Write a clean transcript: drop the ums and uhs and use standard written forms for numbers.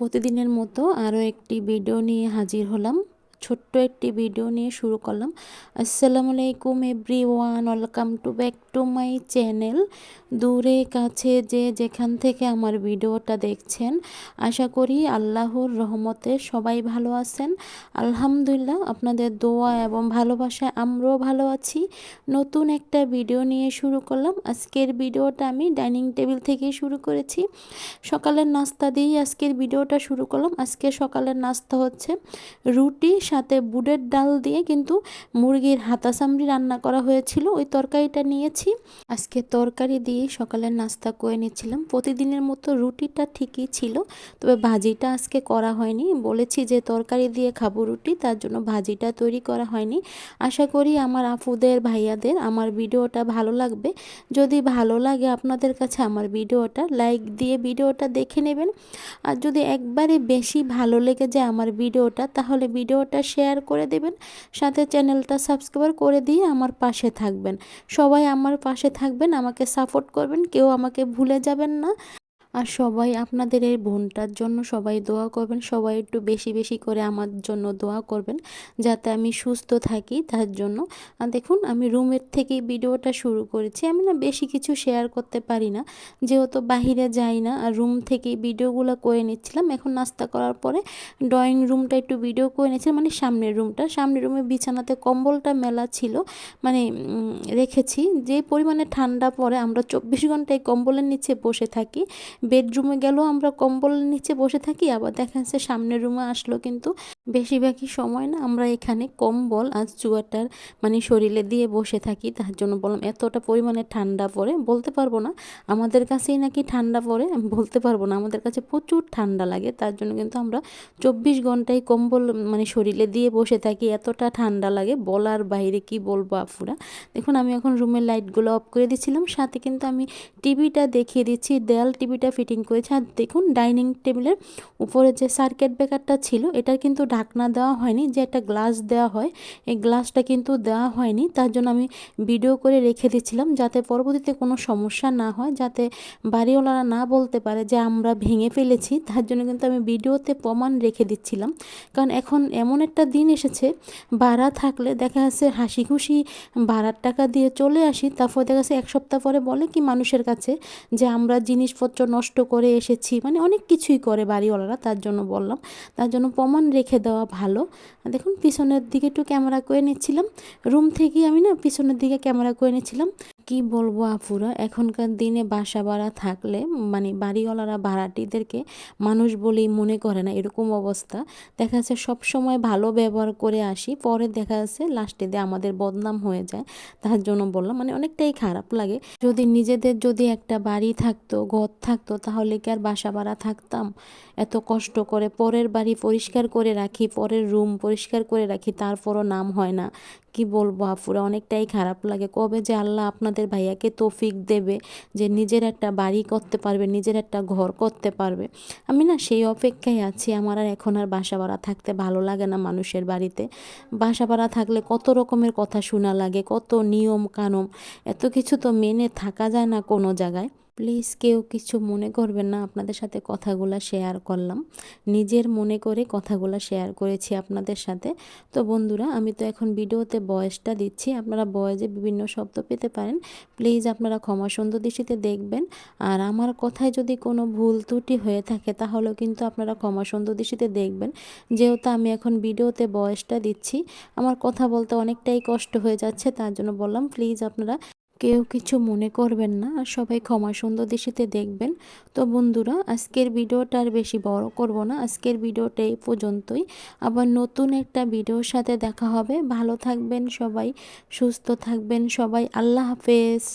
প্রতিদিনের মতো আরও একটি ভিডিও নিয়ে হাজির হলাম। ছোট্ট একটি ভিডিও নিয়ে শুরু করলাম। আসসালামু আলাইকুম everyone, welcome to back to my channel. দূরে কাছে যে যেখান থেকে আমার ভিডিওটা দেখছেন, আশা করি আল্লাহর রহমতে সবাই ভালো আছেন। আলহামদুলিল্লাহ, আপনাদের দোয়া এবং ভালোবাসায় আমরাও ভালো আছি। নতুন একটা ভিডিও নিয়ে শুরু করলাম। আজকের ভিডিওটা আমি ডাইনিং টেবিল থেকে শুরু করেছি। সকালের নাস্তা দিয়েই আজকের ভিডিওটা শুরু করলাম। আজকে সকালের নাস্তা হচ্ছে রুটি, সাথে বুটের ডাল দিয়ে কিন্তু মুরগির হাতা চামড়ি রান্না করা হয়েছিল, ওই তরকারিটা নিয়েছি। আজকে তরকারি দিয়ে সকালের নাস্তা করে নিচ্ছিলাম। প্রতিদিনের মতো রুটিটা ঠিকই ছিল, তবে ভাজিটা আজকে করা হয়নি। বলেছি যে তরকারি দিয়ে খাবো রুটি, তার জন্য ভাজিটা তৈরি করা হয়নি। আশা করি আমার আপুদের ভাইয়াদের আমার ভিডিওটা ভালো লাগবে। যদি ভালো লাগে আপনাদের কাছে আমার ভিডিওটা, লাইক দিয়ে ভিডিওটা দেখে নেবেন। আর যদি একবারে বেশি ভালো লেগে যায় আমার ভিডিওটা, তাহলে ভিডিওটা শেয়ার করে দেবেন, সাথে চ্যানেলটা সাবস্ক্রাইব করে দিয়ে আমার পাশে থাকবেন। সবাই আমার পাশে থাকবেন, আমাকে সাপোর্ট করবেন, কেউ আমাকে ভুলে যাবেন না। আর সবাই আপনাদের এই বোনটার জন্য সবাই দোয়া করবেন। সবাই একটু বেশি বেশি করে আমার জন্য দোয়া করবেন, যাতে আমি সুস্থ থাকি, তার জন্য। আর দেখুন, আমি রুমের থেকেই ভিডিওটা শুরু করেছি। আমি না বেশি কিছু শেয়ার করতে পারি না, যেহেতু বাহিরে যাই না, আর রুম থেকেই ভিডিওগুলো করে নিচ্ছিলাম। এখন নাস্তা করার পরে ড্রয়িং রুমটা একটু ভিডিও করে নিচ্ছিলাম, মানে সামনের রুমটা। সামনের রুমে বিছানাতে কম্বলটা মেলা ছিল, মানে রেখেছি। যে পরিমাণে ঠান্ডা পড়ে, আমরা 24 ঘন্টা এই কম্বলের নিচে বসে থাকি। বেডরুমে গেলেও আমরা কম্বলের নিচে বসে থাকি, আবার দেখা যাচ্ছে সামনের রুমে আসলো কিন্তু বেশিরভাগই সময় না আমরা এখানে কম্বল আর চুয়াটার মানে শরীরে দিয়ে বসে থাকি। তার জন্য বললাম, এতটা পরিমাণে ঠান্ডা পড়ে বলতে পারবো না। আমাদের কাছেই নাকি ঠান্ডা পড়ে, আমি বলতে পারবো না। আমাদের কাছে প্রচুর ঠান্ডা লাগে, তার জন্য কিন্তু আমরা 24 ঘন্টায় কম্বল মানে শরীরে দিয়ে বসে থাকি। এতটা ঠান্ডা লাগে বলার বাইরে, কি বলবো আফুরা। দেখুন, আমি এখন রুমের লাইটগুলো অফ করে দিচ্ছিলাম, সাথে কিন্তু আমি টিভিটা দেখিয়ে দিচ্ছি। দেয়াল টিভিটা ফিটিং করেছে। আর দেখুন, ডাইনিং টেবিলের উপরে যে সার্কিট ব্রেকারটা ছিল, এটার কিন্তু ঢাকনা দেওয়া হয়নি। যে একটা গ্লাস দেওয়া হয়, এই গ্লাসটা কিন্তু দেওয়া হয়নি। তার জন্য আমি ভিডিও করে রেখে দিচ্ছিলাম, যাতে পরবর্তীতে কোনো সমস্যা না হয়, যাতে বাড়িওয়ালারা না বলতে পারে যে আমরা ভেঙে ফেলেছি। তার জন্য কিন্তু আমি ভিডিওতে প্রমাণ রেখে দিচ্ছিলাম। কারণ এখন এমন একটা দিন এসেছে, ভাড়া থাকলে দেখা যাচ্ছে হাসি খুশি ভাড়ার টাকা দিয়ে চলে আসি, তারপর দেখা যাচ্ছে এক সপ্তাহ পরে বলে কি মানুষের কাছে যে আমরা জিনিসপত্র নষ্ট করে এসেছি, মানে অনেক কিছুই করে বাড়িওয়ালারা। তার জন্য বললাম, তার জন্য প্রমাণ রেখে দেওয়া ভালো। দেখুন, পিছনের দিকে একটু ক্যামেরা করে নিচ্ছিলাম। রুম থেকেই আমি না পিছনের দিকে ক্যামেরা করে নিচ্ছিলাম। কি বলবো আপুরা, এখনকার দিনে বাসা ভাড়া থাকলে মানে বাড়িওয়ালারা ভাড়াটিদেরকে মানুষ বলেই মনে করে না, এরকম অবস্থা। দেখা যাচ্ছে সবসময় ভালো ব্যবহার করে আসি, পরে দেখা যাচ্ছে লাস্টে দিয়ে আমাদের বদনাম হয়ে যায়। তার জন্য বললাম, মানে অনেকটাই খারাপ লাগে। যদি নিজেদের যদি একটা বাড়ি থাকতো, ঘর থাকতো, তাহলে কি আর বাসা ভাড়া থাকতাম? এত কষ্ট করে পরের বাড়ি পরিষ্কার করে রাখি, পরের রুম পরিষ্কার করে রাখি, তারপরও নাম হয় না। কি বলবো আপুরা, অনেকটাই খারাপ লাগে। কবে যে আল্লাহ আপনাদের ভাইয়াকে তৌফিক দেবে যে নিজের একটা বাড়ি করতে পারবে, নিজের একটা ঘর করতে পারবে। আমি না সেই অপেক্ষায় আছি। আমার আর এখন আর বাসা ভাড়া থাকতে ভালো লাগে না। মানুষের বাড়িতে বাসা ভাড়া থাকলে কত রকমের কথা শোনা লাগে, কত নিয়ম কানুন, এত কিছু তো মেনে থাকা যায় না কোনো জায়গায়। প্লিজ কেউ কিছু মনে করবেন না, আপনাদের সাথে কথাগুলো শেয়ার করলাম, নিজের মনে করে কথাগুলো শেয়ার করেছি আপনাদের সাথে। তো বন্ধুরা, আমি তো এখন ভিডিওতে ভয়েসটা দিচ্ছি, আপনারা ভয়েসে বিভিন্ন শব্দ পেতে পারেন। প্লিজ আপনারা ক্ষমা সুন্দর দৃষ্টিতে দেখবেন। আর আমার কথায় যদি কোনো ভুল ত্রুটি হয়ে থাকে, তাহলেও কিন্তু আপনারা ক্ষমা সুন্দর দৃষ্টিতে দেখবেন। যেহেতু আমি এখন ভিডিওতে ভয়েসটা দিচ্ছি, আমার কথা বলতে অনেকটাই কষ্ট হয়ে যাচ্ছে, তার জন্য বললাম প্লিজ আপনারা কেউ কিছু মনে করবেন না, আর সবাই ক্ষমা সুন্দর দৃষ্টিতে দেখবেন। তো বন্ধুরা, আজকের ভিডিওটা আর বেশি বড় করব না, আজকের ভিডিওটা এই পর্যন্তই। আবার নতুন একটা ভিডিওর সাথে দেখা হবে। ভালো থাকবেন সবাই, সুস্থ থাকবেন সবাই। আল্লাহ হাফেজ।